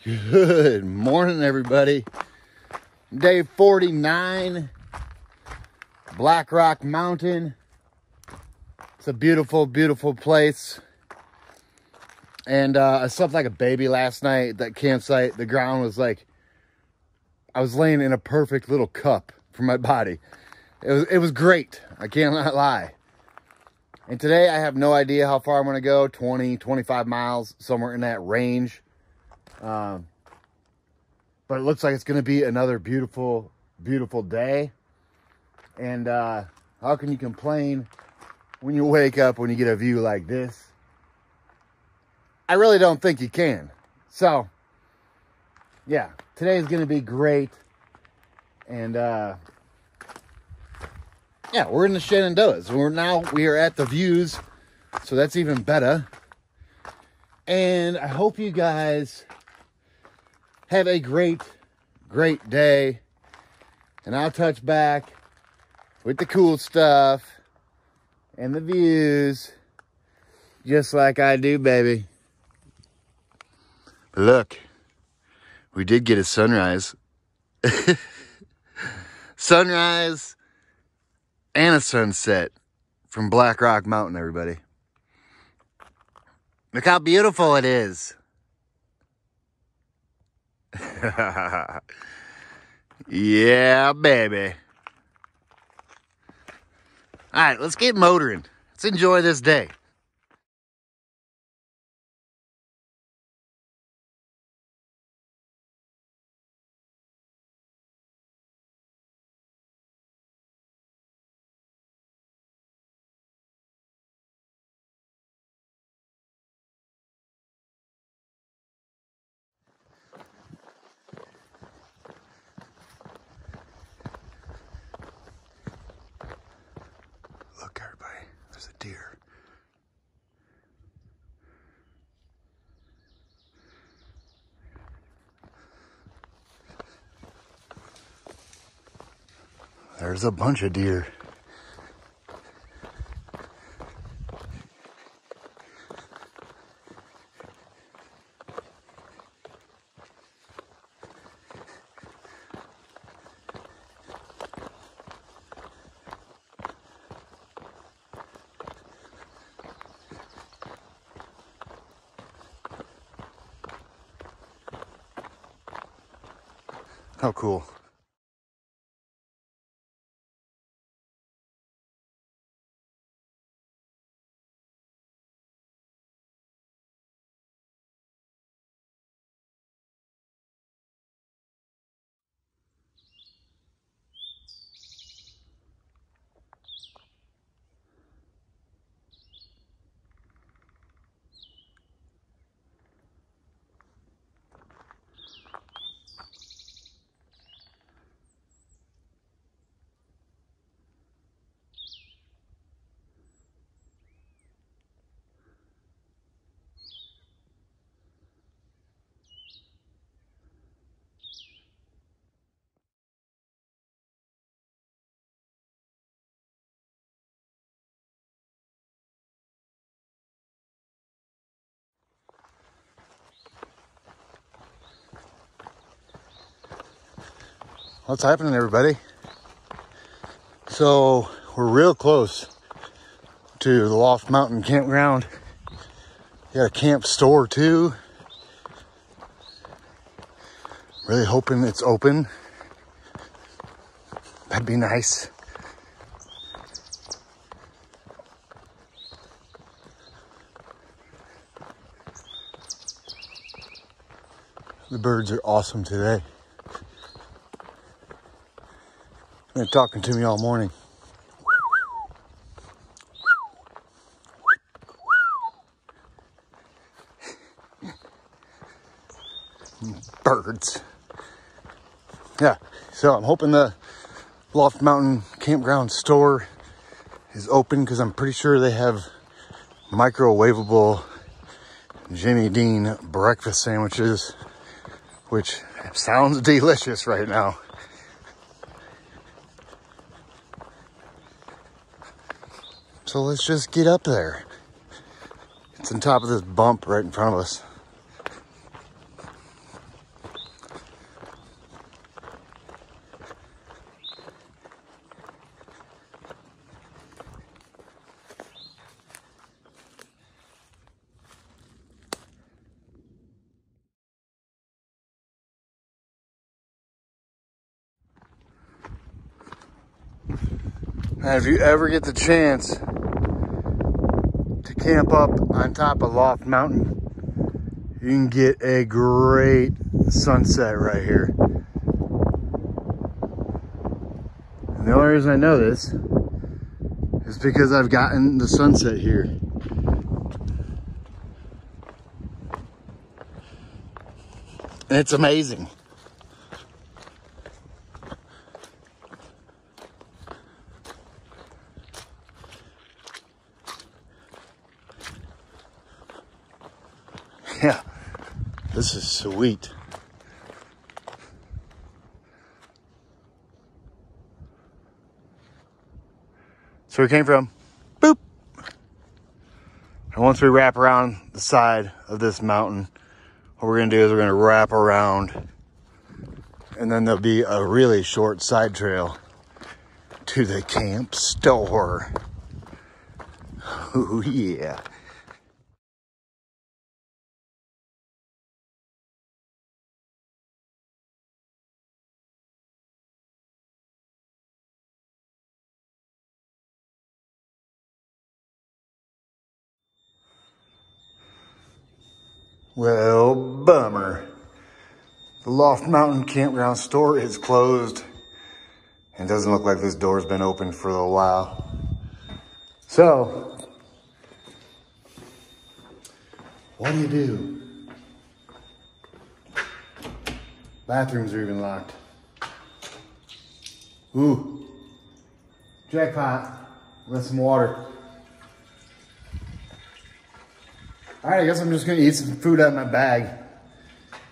Good morning, everybody. Day 49, Black Rock Mountain. It's a beautiful, beautiful place. And I slept like a baby last night at that campsite. The ground was like, I was laying in a perfect little cup for my body. It was great. I can't lie. And today I have no idea how far I'm going to go. 20, 25 miles, somewhere in that range. But it looks like it's going to be another beautiful, beautiful day. And how can you complain when you wake up when you get a view like this? I really don't think you can. So, yeah, today is going to be great. And, yeah, we're in the Shenandoahs. We are at the views, so that's even better. And I hope you guys have a great, great day. And I'll touch back with the cool stuff and the views, just like I do, baby. But look, we did get a sunrise. Sunrise and a sunset from Black Rock Mountain, everybody. Look how beautiful it is. Yeah, baby. All right, let's get motoring. Let's enjoy this day. Look, everybody, there's a deer. There's a bunch of deer. How cool. What's happening, everybody? So we're real close to the Loft Mountain Campground. Got a camp store too. Really hoping it's open. That'd be nice. The birds are awesome today. They're talking to me all morning. Birds. Yeah, so I'm hoping the Loft Mountain Campground store is open because I'm pretty sure they have microwavable Jimmy Dean breakfast sandwiches, which sounds delicious right now. So let's just get up there. It's on top of this bump right in front of us. And if you ever get the chance to camp up on top of Loft Mountain, you can get a great sunset right here. And the only reason I know this is because I've gotten the sunset here. And it's amazing. Yeah, this is sweet. So we came from, boop. And once we wrap around the side of this mountain, what we're gonna do is we're gonna wrap around, and then there'll be a really short side trail to the camp store. Oh yeah. Well, bummer. The Loft Mountain Campground store is closed. It doesn't look like this door's been open for a while. So, what do? Bathrooms are even locked. Ooh, jackpot. With some water. All right, I guess I'm just gonna eat some food out of my bag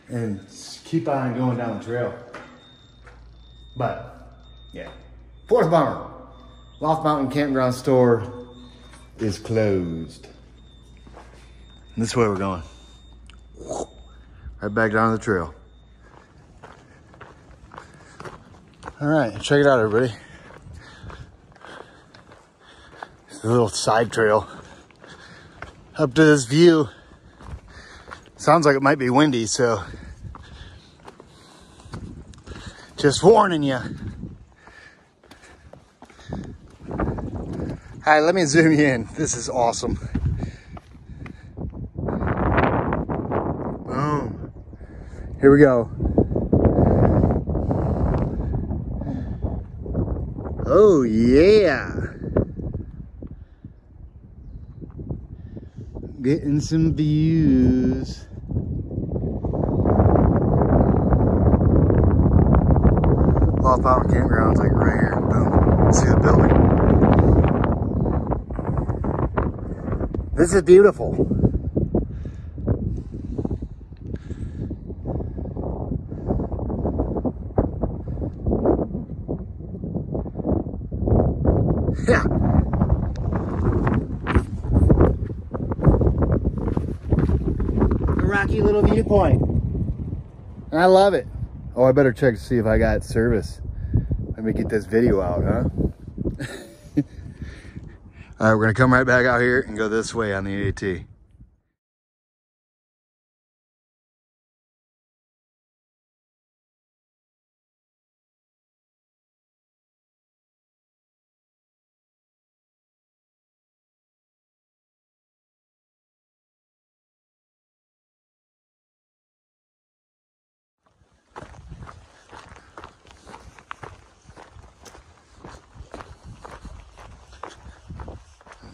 and keep on going down the trail. But, yeah. Fourth bummer. Loft Mountain Campground store is closed. And this way we're going. Right back down the trail. All right, check it out, everybody. It's a little side trail up to this view. Sounds like it might be windy, so just warning you. All right, let me zoom you in. This is awesome. Boom. Here we go. Oh yeah. Getting some views. Loft Mountain Campground's like right here. Boom. See the building. This is beautiful. Yeah. A rocky little viewpoint. And I love it. Oh, I better check to see if I got service. Let me get this video out, huh? All right, we're gonna come right back out here and go this way on the AT.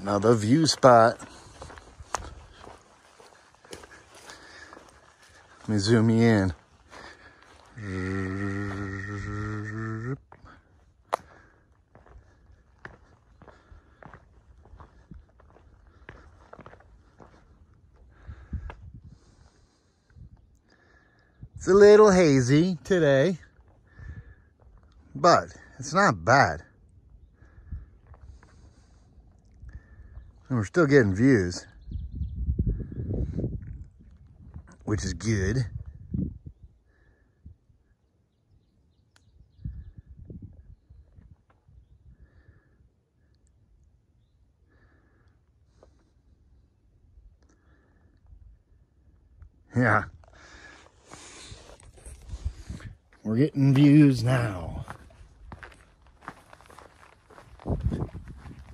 Now the view spot. Let me zoom you in. It's a little hazy today, but it's not bad. And we're still getting views, which is good. Yeah. We're getting views now.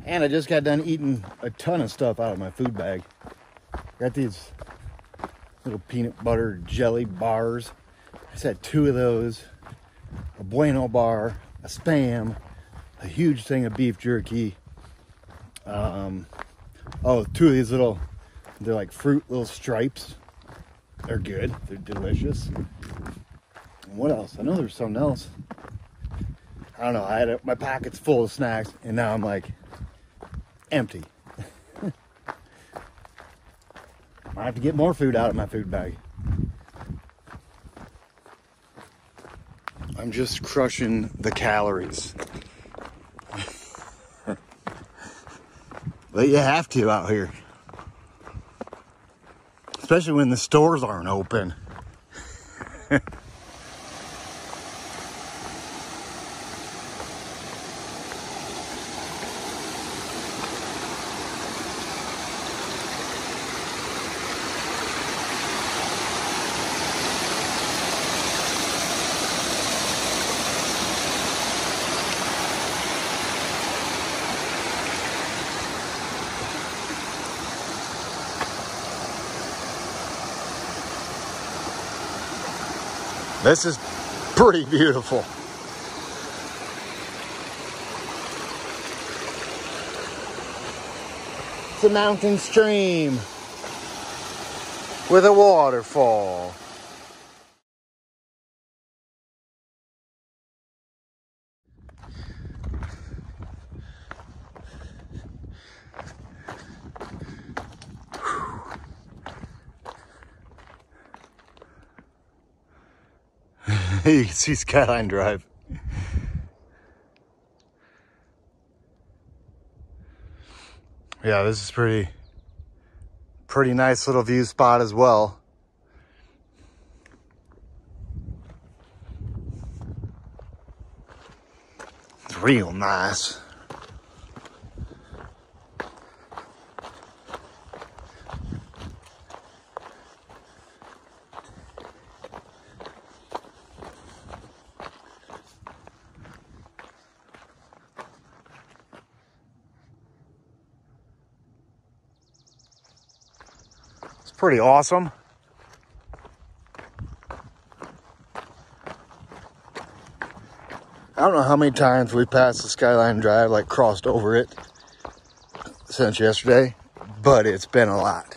And I just got done eating a ton of stuff out of my food bag. Got these little peanut butter jelly bars. I just had 2 of those. A Bueno bar, a Spam, a huge thing of beef jerky. Oh, 2 of these little, they're like fruit little stripes. They're good. They're delicious. And what else? I know there's something else. I don't know. I had my pockets full of snacks, and now I'm like empty. I have to get more food out of my food bag. I'm just crushing the calories. But you have to out here. Especially when the stores aren't open. This is pretty beautiful. It's a mountain stream with a waterfall. You can see Skyline Drive. Yeah, this is pretty nice little view spot as well. It's real nice. Pretty awesome. I don't know how many times we passed the Skyline Drive, like crossed over it since yesterday, but it's been a lot.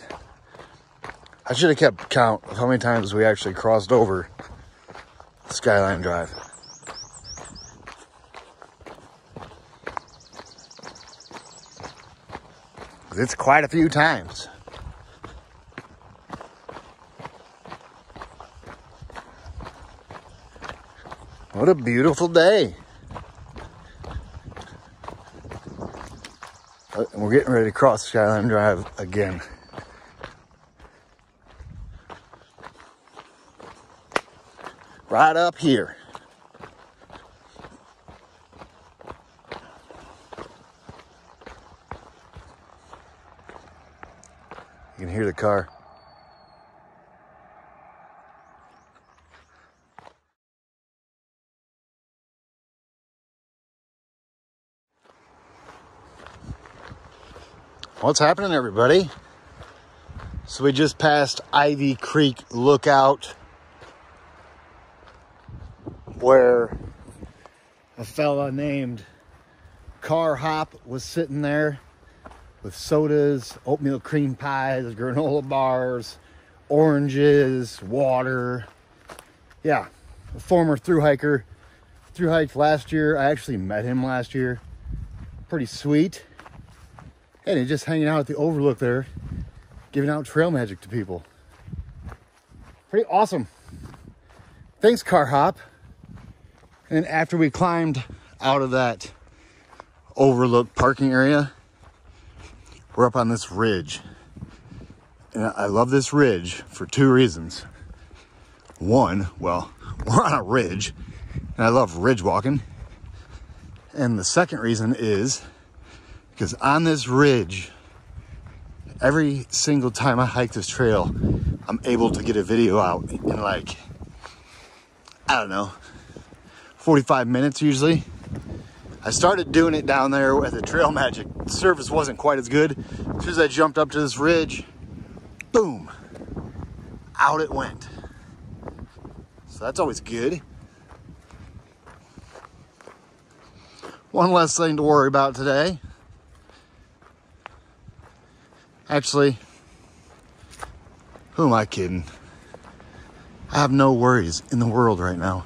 I should have kept count of how many times we actually crossed over Skyline Drive. It's quite a few times. What a beautiful day. And we're getting ready to cross Skyline Drive again. Right up here. You can hear the car. What's happening, everybody? So we just passed Ivy Creek Lookout, where a fella named Car Hop was sitting there with sodas, oatmeal cream pies, granola bars, oranges, water. Yeah, a former thru hiker. Thru hiked last year. I actually met him last year. Pretty sweet. And he's just hanging out at the overlook there, giving out trail magic to people. Pretty awesome. Thanks, Car Hop. And after we climbed out of that overlook parking area, we're up on this ridge. And I love this ridge for 2 reasons. One, well, we're on a ridge, and I love ridge walking. And the second reason is because on this ridge, every single time I hike this trail, I'm able to get a video out in like, I don't know, 45 minutes usually. I started doing it down there at the Trail Magic. The surface wasn't quite as good. As soon as I jumped up to this ridge, boom, out it went. So that's always good. One less thing to worry about today. Actually, who am I kidding? I have no worries in the world right now.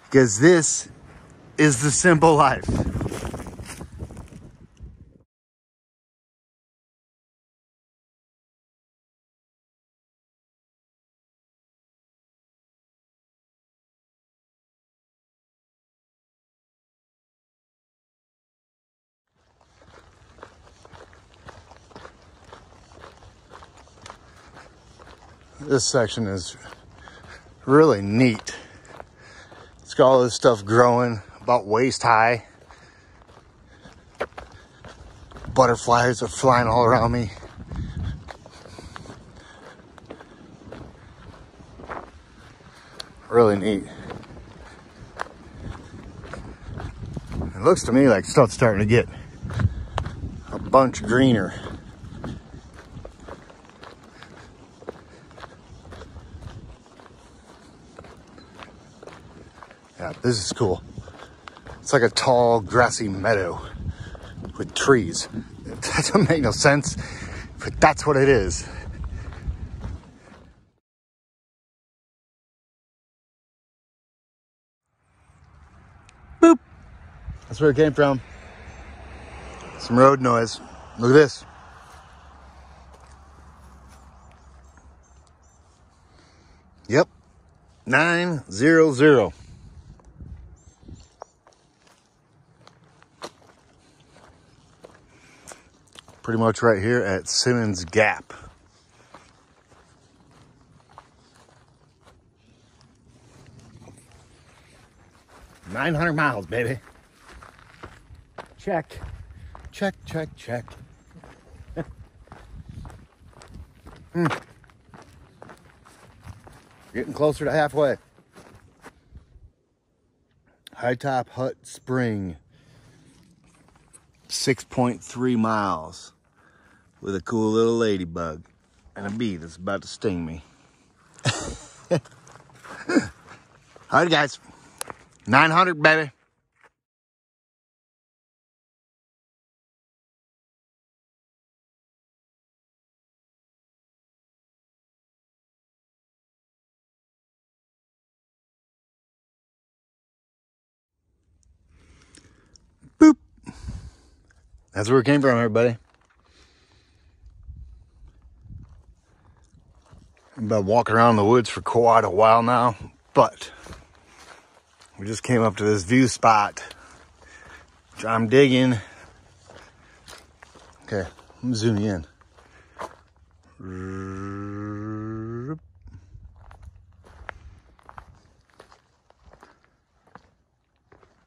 Because this is the simple life. This section is really neat. It's got all this stuff growing about waist high. Butterflies are flying all around me. Really neat. It looks to me like stuff's starting to get a bunch greener. Yeah, this is cool. It's like a tall, grassy meadow with trees. That doesn't make no sense, but that's what it is. Boop. That's where it came from. Some road noise. Look at this. Yep. 900. Pretty much right here at Simmons Gap. $900 miles, baby. Check. Check, check, check. Getting closer to halfway. High Top Hut Spring. 6.3 miles with a cool little ladybug and a bee that's about to sting me. All right, guys. 900, baby. Boop. That's where it came from, everybody. I've been walking around the woods for quite a while now, but we just came up to this view spot, which I'm digging. Okay, I'm zooming in.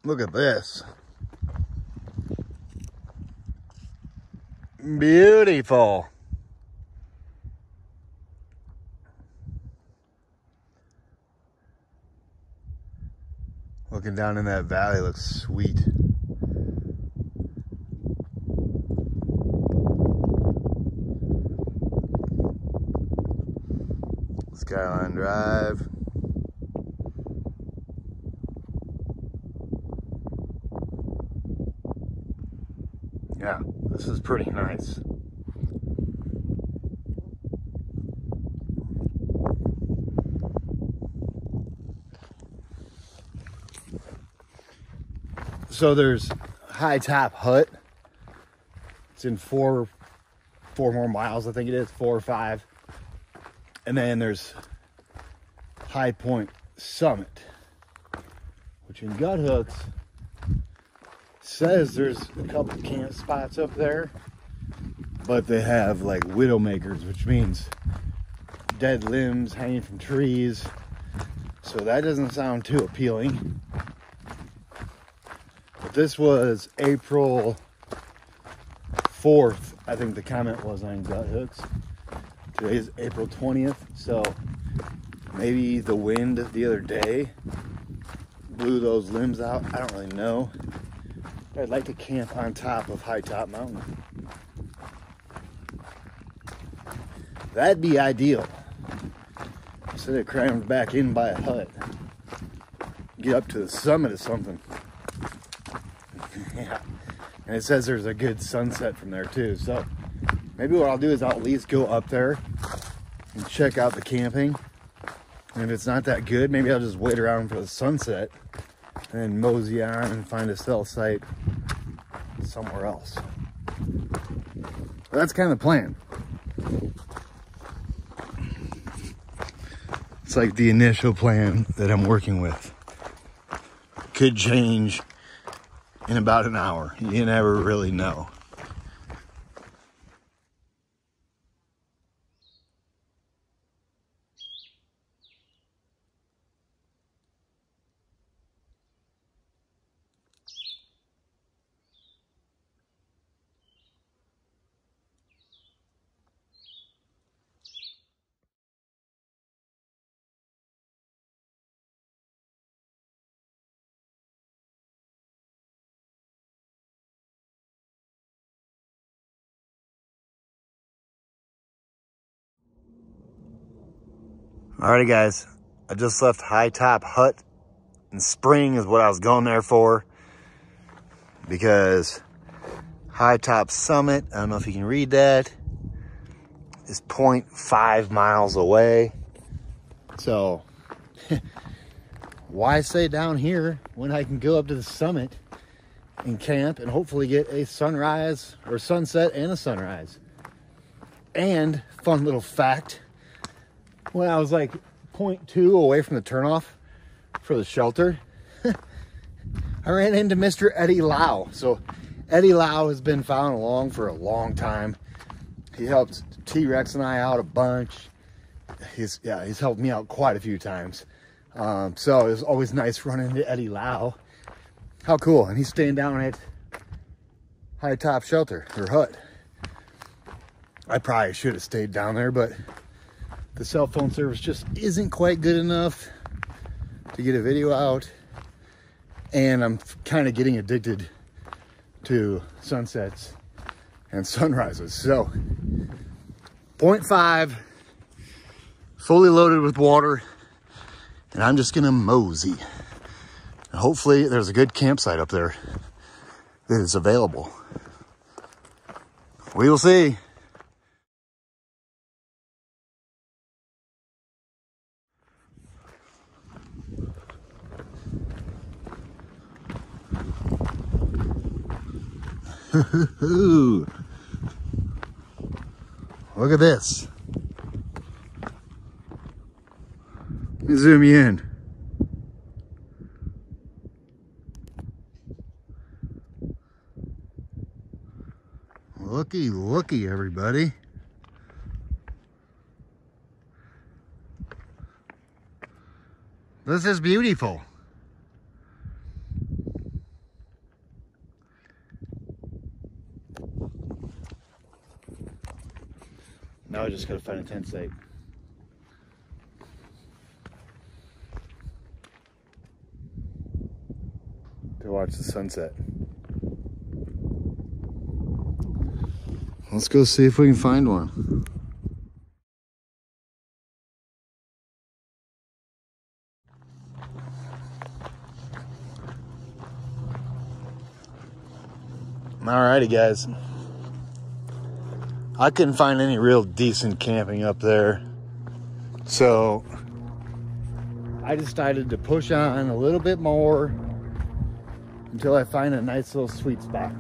Look at this. Beautiful. Looking down in that valley looks sweet. Skyline Drive. Yeah, this is pretty nice. So there's High Top Hut. It's in four more miles, I think it is, 4 or 5. And then there's High Point Summit, which in Gut Hooks says there's a couple camp spots up there, but they have like widowmakers, which means dead limbs hanging from trees. So that doesn't sound too appealing. But this was April 4th, I think the comment was on Gut Hooks. Today's April 20th, so maybe the wind the other day blew those limbs out. I don't really know. I'd like to camp on top of High Top Mountain. That'd be ideal. Instead of crammed back in by a hut. Get up to the summit of something. Yeah. And it says there's a good sunset from there too. So maybe what I'll do is I'll at least go up there and check out the camping. And if it's not that good, maybe I'll just wait around for the sunset and then mosey on and find a cell site somewhere else. But that's kind of the plan. It's like the initial plan that I'm working with. Could change in about an hour. You never really know. Alrighty guys, I just left High Top Hut and Spring is what I was going there for, because High Top Summit, I don't know if you can read that, is 0.5 miles away. So why stay down here when I can go up to the summit and camp and hopefully get a sunrise or sunset and a sunrise. And fun little fact, when I was like 0.2 away from the turnoff for the shelter, I ran into Mr. Eddie Lau. So Eddie Lau has been following along for a long time. He helped T-Rex and I out a bunch. He's helped me out quite a few times. So it was always nice running into Eddie Lau. How cool. And he's staying down at High Top Shelter or Hut. I probably should have stayed down there, but the cell phone service just isn't quite good enough to get a video out. And I'm kind of getting addicted to sunsets and sunrises. So 0.5, fully loaded with water, and I'm just gonna mosey. And hopefully there's a good campsite up there that is available. We will see. Look at this. Let me zoom you in. Looky, looky, everybody. This is beautiful. Now I just gotta find a tent site. To watch the sunset. Let's go see if we can find one. Alrighty guys. I couldn't find any real decent camping up there. So I decided to push on a little bit more until I find a nice little sweet spot.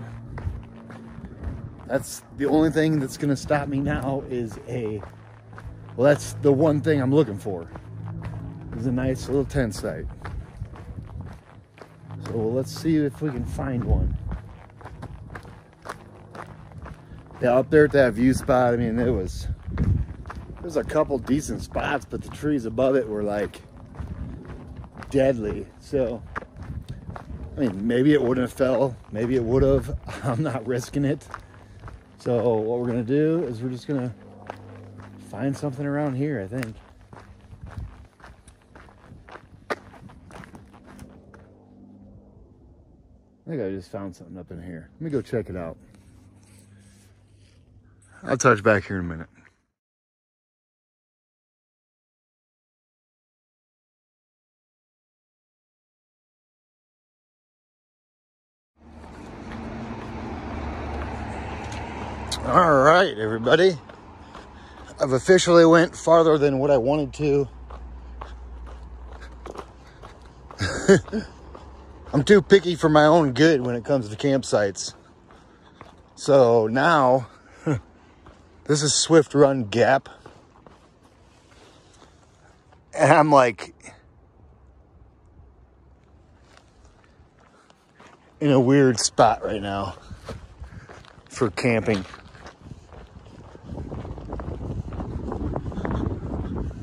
That's the only thing that's gonna stop me now is well, that's the one thing I'm looking for, is a nice little tent site. So let's see if we can find one. Yeah, up there at that view spot, I mean, there's a couple decent spots, but the trees above it were like deadly. So, I mean, maybe it wouldn't have fell, maybe it would have. I'm not risking it. So what we're gonna do is we're just gonna find something around here, I think. I think I just found something up in here. Let me go check it out. I'll touch back here in a minute. All right, everybody. I've officially went farther than what I wanted to. I'm too picky for my own good when it comes to campsites. So now, this is Swift Run Gap. And I'm like in a weird spot right now for camping.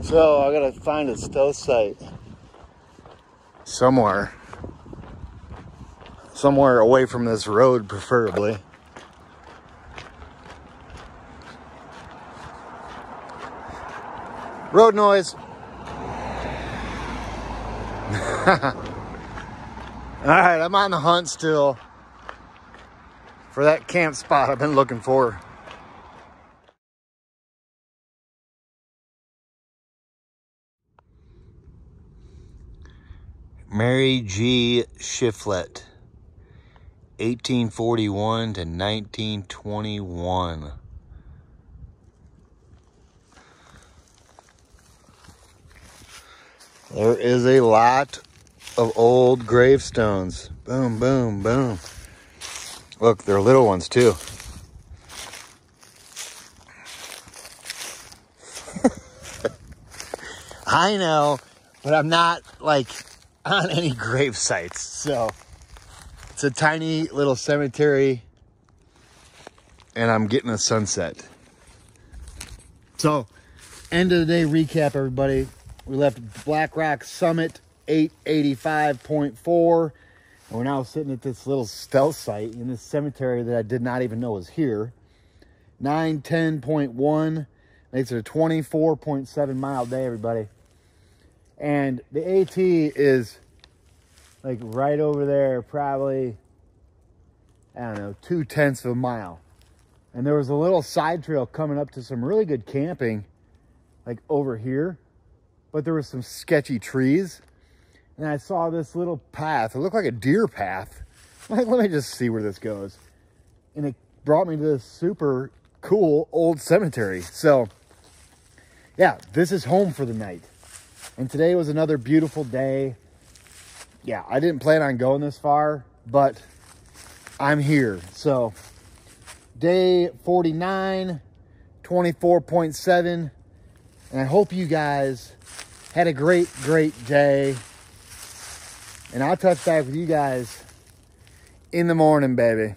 So I gotta find a stow site somewhere away from this road, preferably. Road noise. All right, I'm on the hunt still for that camp spot I've been looking for. Mary G. Shiflett, 1841 to 1921. There is a lot of old gravestones. Boom, boom, boom. Look, they're little ones too. I know, but I'm not like on any grave sites. So it's a tiny little cemetery and I'm getting a sunset. So end of the day recap, everybody. We left Black Rock Summit 885.4. And we're now sitting at this little stealth site in this cemetery that I did not even know was here. 910.1 makes it a 24.7 mile day, everybody. And the AT is like right over there, probably, I don't know, 0.2 of a mile. And there was a little side trail coming up to some really good camping, like over here. But there was some sketchy trees. And I saw this little path. It looked like a deer path. Like, let me just see where this goes. And it brought me to this super cool old cemetery. So, yeah, this is home for the night. And today was another beautiful day. Yeah, I didn't plan on going this far, but I'm here. So, day 49, 24.7. And I hope you guys had a great, great day. And I'll touch back with you guys in the morning, baby.